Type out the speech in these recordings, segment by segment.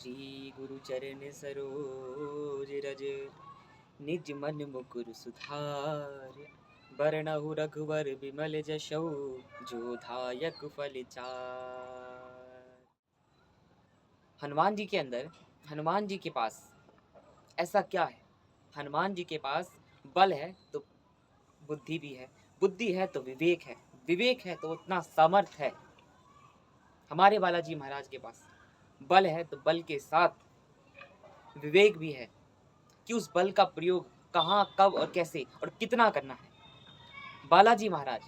श्री गुरु चरण सरोज रज निज मन मुकुर सुधार बरनहु रघुवर विमल जशौ जो धायक फल चार। हनुमान जी के अंदर, हनुमान जी के पास ऐसा क्या है? हनुमान जी के पास बल है तो बुद्धि भी है, बुद्धि है तो विवेक है, विवेक है तो उतना सामर्थ्य है। हमारे बालाजी महाराज के पास बल है तो बल के साथ विवेक भी है कि उस बल का प्रयोग कहाँ, कब और कैसे और कितना करना है। बालाजी महाराज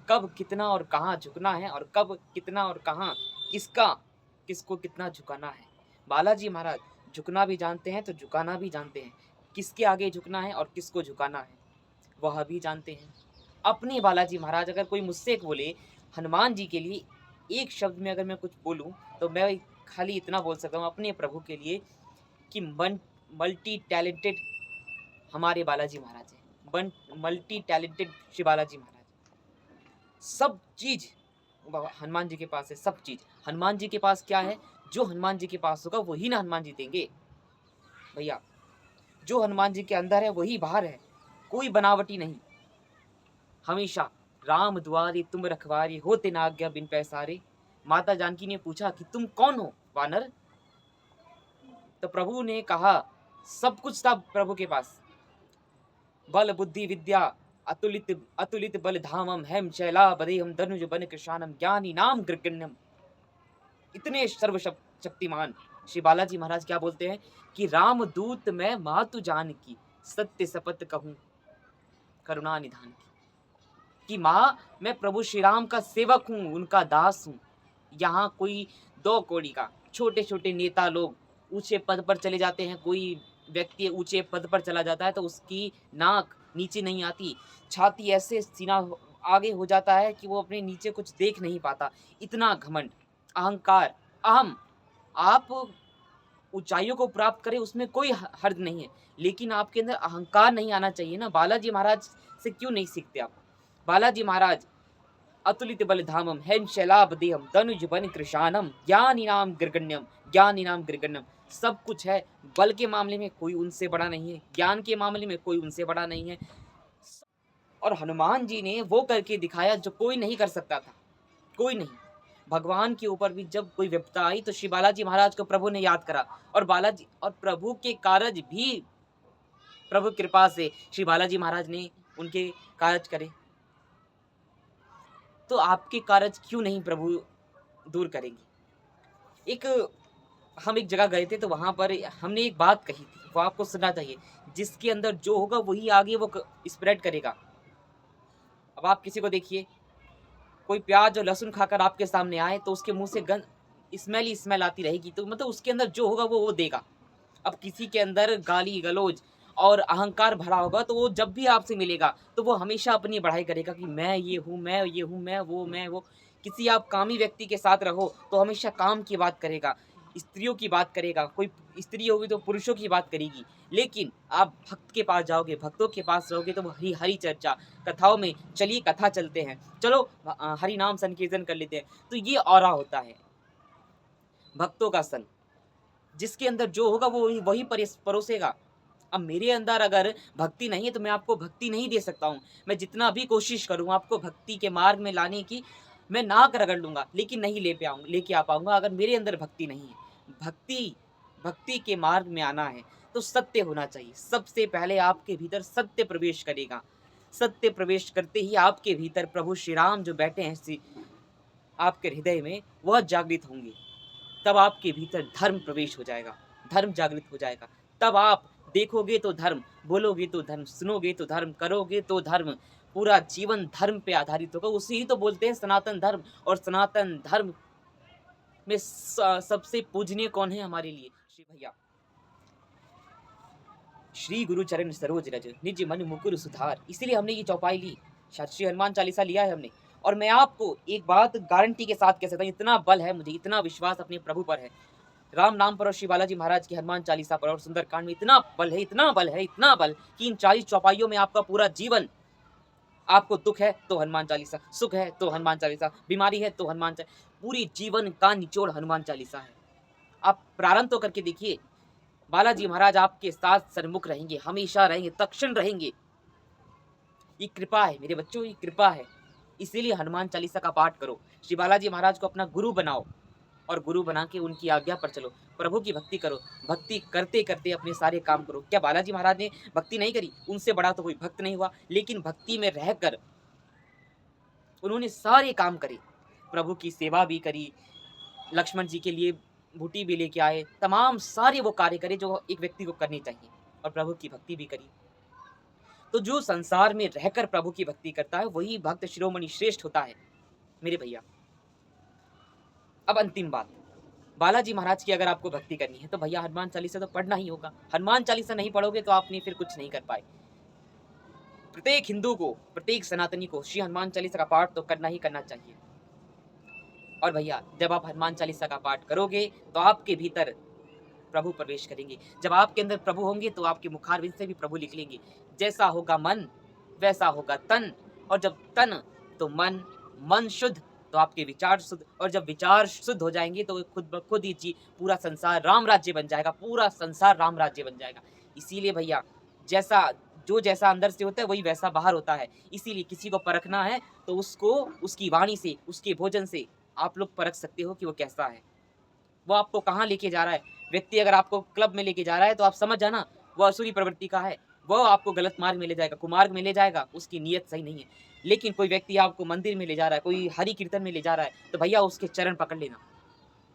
कब, कितना और कहाँ झुकना है और कब, कितना और कहाँ किसको कितना झुकाना है। बालाजी महाराज झुकना भी जानते हैं तो झुकाना भी जानते हैं। किसके आगे झुकना है और किसको झुकाना है वह भी जानते हैं। अपने बालाजी महाराज, अगर कोई मुझसे बोले हनुमान जी के लिए एक शब्द में अगर मैं कुछ बोलूं तो मैं खाली इतना बोल सकता हूँ अपने प्रभु के लिए कि मल्टी टैलेंटेड हमारे बालाजी महाराज हैं। मल्टी टैलेंटेड श्री बालाजी महाराज। सब चीज हनुमान जी के पास है, सब चीज हनुमान जी के पास। क्या है? जो हनुमान जी के पास होगा वही ना हनुमान जी देंगे भैया। जो हनुमान जी के अंदर है वही बाहर है, कोई बनावटी नहीं। हमेशा राम दुआरे तुम रखवारे, होते ना आज्ञा बिन पैसारे। माता जानकी ने पूछा कि तुम कौन हो वानर? तो प्रभु ने कहा, सब कुछ था प्रभु के पास, बल बुद्धि विद्या अतुलित अतुलित बल धामम हेम शैला बदेहम धनुज बन कृशानम ज्ञानी नाम ग्रगण्यम। इतने सर्वशक्तिमान श्री बालाजी महाराज क्या बोलते हैं कि राम दूत मैं मातु जान की, सत्य शपथ कहूं करुणा निधान की। कि माँ, मैं प्रभु श्री राम का सेवक हूँ, उनका दास हूँ। यहाँ कोई दो कौड़ी का छोटे छोटे नेता लोग ऊंचे पद पर चले जाते हैं। कोई व्यक्ति ऊंचे पद पर चला जाता है तो उसकी नाक नीचे नहीं आती, छाती ऐसे सीना आगे हो जाता है कि वो अपने नीचे कुछ देख नहीं पाता। इतना घमंड, अहंकार, अहम। आप ऊंचाइयों को प्राप्त करें उसमें कोई हर्ज नहीं है, लेकिन आपके अंदर अहंकार नहीं आना चाहिए ना। बालाजी महाराज से क्यों नहीं सीखते आप? बालाजी महाराज अतुलित बल धामम हेम शैलाभ देहम तनुज बन कृशानम ज्ञानीनाम ग्रगण्यम, ज्ञानीनाम ग्रगण्यम। सब कुछ है। बल के मामले में कोई उनसे बड़ा नहीं है, ज्ञान के मामले में कोई उनसे बड़ा नहीं है। और हनुमान जी ने वो करके दिखाया जो कोई नहीं कर सकता था, कोई नहीं। भगवान के ऊपर भी जब कोई विपदा आई तो श्री बालाजी महाराज को प्रभु ने याद करा, और बालाजी और प्रभु के कार्य भी प्रभु कृपा से श्री बालाजी महाराज ने उनके कार्य करे। तो आपके कार्य क्यों नहीं प्रभु दूर करेंगे? हम एक जगह गए थे तो वहां पर हमने एक बात कही थी, वो आपको सुनना चाहिए। जिसके अंदर जो होगा वही आगे वो स्प्रेड करेगा। अब आप किसी को देखिए, कोई प्याज और लहसुन खाकर आपके सामने आए तो उसके मुंह से गंध स्मेल ही स्मेल आती रहेगी, तो मतलब उसके अंदर जो होगा वो देगा। अब किसी के अंदर गाली गलौज और अहंकार भरा होगा तो वो जब भी आपसे मिलेगा तो वो हमेशा अपनी बढ़ाई करेगा कि मैं ये हूँ, मैं ये हूँ, मैं वो। किसी आप कामी व्यक्ति के साथ रहो तो हमेशा काम की बात करेगा, स्त्रियों की बात करेगा। कोई स्त्री होगी तो पुरुषों की बात करेगी। लेकिन आप भक्त के पास जाओगे, भक्तों के पास रहोगे तो हरी हरी चर्चा, कथाओं में चलिए कथा चलते हैं, चलो हरि नाम संकीर्तन कर लेते हैं। तो ये ऑरा होता है भक्तों का संग। जिसके अंदर जो होगा वो वही परोसेगा। अब मेरे अंदर अगर भक्ति नहीं है तो मैं आपको भक्ति नहीं दे सकता हूँ। मैं जितना भी कोशिश करूँ आपको भक्ति के मार्ग में लाने की, मैं नाक रगड़ लूंगा लेकिन नहीं लेके आ पाऊंगा अगर मेरे अंदर भक्ति नहीं है। भक्ति के मार्ग में आना है तो सत्य होना चाहिए। सबसे पहले आपके भीतर सत्य प्रवेश करेगा। सत्य प्रवेश करते ही आपके भीतर प्रभु श्री राम जो बैठे हैं आपके हृदय में वह जागृत होंगे। तब आपके भीतर धर्म प्रवेश हो जाएगा, धर्म जागृत हो जाएगा। तब आप देखोगे तो धर्म, बोलोगे तो धर्म, सुनोगे तो धर्म, करोगे तो धर्म। पूरा जीवन धर्म पे आधारित होगा। उसी ही तो बोलते हैं सनातन धर्म। और सनातन धर्म में सबसे पूजनीय कौन है हमारे लिए? श्री भैया श्री गुरु चरण सरोज रज निज मन मुकुर सुधार। इसीलिए हमने ये चौपाई ली, श्री हनुमान चालीसा लिया है हमने। और मैं आपको एक बात गारंटी के साथ कह सकता हूँ, इतना बल है मुझे, इतना विश्वास अपने प्रभु पर है, राम नाम पर और श्री बालाजी महाराज की हनुमान चालीसा पर और सुंदरकांड में इतना बल है, इतना बल है, इतना बल कि इन 40 चौपाइयों में आपका पूरा जीवन, आपको दुख है तो हनुमान चालीसा, सुख है तो हनुमान चालीसा, बीमारी है तो हनुमान चालीसा, पूरी जीवन का निचोड़ हनुमान चालीसा है। आप प्रारंभ तो करके देखिए। बालाजी महाराज आपके साथ सन्मुख रहेंगे, हमेशा रहेंगे, तत्क्षण रहेंगे। ये कृपा है मेरे बच्चों, ये कृपा है। इसीलिए हनुमान चालीसा का पाठ करो, श्री बालाजी महाराज को अपना गुरु बनाओ और गुरु बना के उनकी आज्ञा पर चलो, प्रभु की भक्ति करो। भक्ति करते करते अपने सारे काम करो। क्या बालाजी महाराज ने भक्ति नहीं करी? उनसे बड़ा तो कोई भक्त नहीं हुआ, लेकिन भक्ति में रहकर उन्होंने सारे काम करे। प्रभु की सेवा भी करी, लक्ष्मण जी के लिए बूटी भी लेके आए, तमाम सारे वो कार्य करे जो एक व्यक्ति को करनी चाहिए, और प्रभु की भक्ति भी करी। तो जो संसार में रहकर प्रभु की भक्ति करता है वही भक्त शिरोमणि श्रेष्ठ होता है मेरे भैया। अब अंतिम बात, बालाजी महाराज की अगर आपको भक्ति करनी है तो भैया हनुमान चालीसा तो पढ़ना ही होगा। हनुमान चालीसा नहीं पढ़ोगे तो आपने फिर कुछ नहीं कर पाए। प्रत्येक हिंदू को, प्रत्येक सनातनी को श्री हनुमान चालीसा का पाठ तो करना ही करना चाहिए। और भैया जब आप हनुमान चालीसा का पाठ करोगे तो आपके भीतर प्रभु प्रवेश करेंगे। जब आपके अंदर प्रभु होंगे तो आपके मुखारविंद से भी प्रभु निकलेंगे। जैसा होगा मन वैसा होगा तन, और जब तन तो मन, मन शुद्ध तो आपके विचार शुद्ध, और जब विचार शुद्ध हो जाएंगे तो खुद ब खुद ही पूरा संसार राम राज्य बन जाएगा, पूरा संसार राम राज्य बन जाएगा। इसीलिए भैया जैसा अंदर से होता है वही वैसा बाहर होता है। इसीलिए किसी को परखना है तो उसको उसकी वाणी से, उसके भोजन से आप लोग परख सकते हो कि वो कैसा है, वो आपको कहाँ लेके जा रहा है। व्यक्ति अगर आपको क्लब में लेके जा रहा है तो आप समझ जाना वो असुरी प्रवृत्ति का है, वो आपको गलत मार्ग में ले जाएगा, कुमार्ग में ले जाएगा, उसकी नीयत सही नहीं है। लेकिन कोई व्यक्ति आपको मंदिर में ले जा रहा है, कोई हरि कीर्तन में ले जा रहा है, तो भैया उसके चरण पकड़ लेना,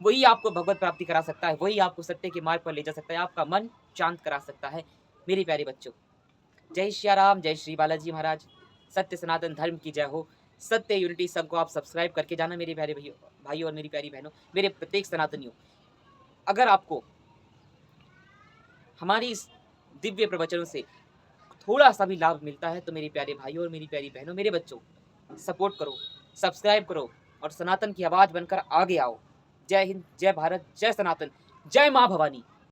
वही आपको भगवत प्राप्ति करा सकता है, वही आपको सत्य के मार्ग पर ले जा सकता है, आपका मन शांत करा सकता है। मेरे प्यारे बच्चों, जय श्री राम, जय श्री बालाजी महाराज। सत्य सनातन धर्म की जय हो। सत्य यूनिटी संघ को आप सब्सक्राइब करके जाना मेरे प्यारे भाइयों और मेरी प्यारी बहनों, मेरे प्रत्येक सनातनियों। अगर आपको हमारी इस दिव्य प्रवचनों से थोड़ा सा भी लाभ मिलता है तो मेरे प्यारे भाइयों और मेरी प्यारी बहनों, मेरे बच्चों, सपोर्ट करो, सब्सक्राइब करो और सनातन की आवाज बनकर आगे आओ। जय हिंद, जय भारत, जय सनातन, जय माँ भवानी।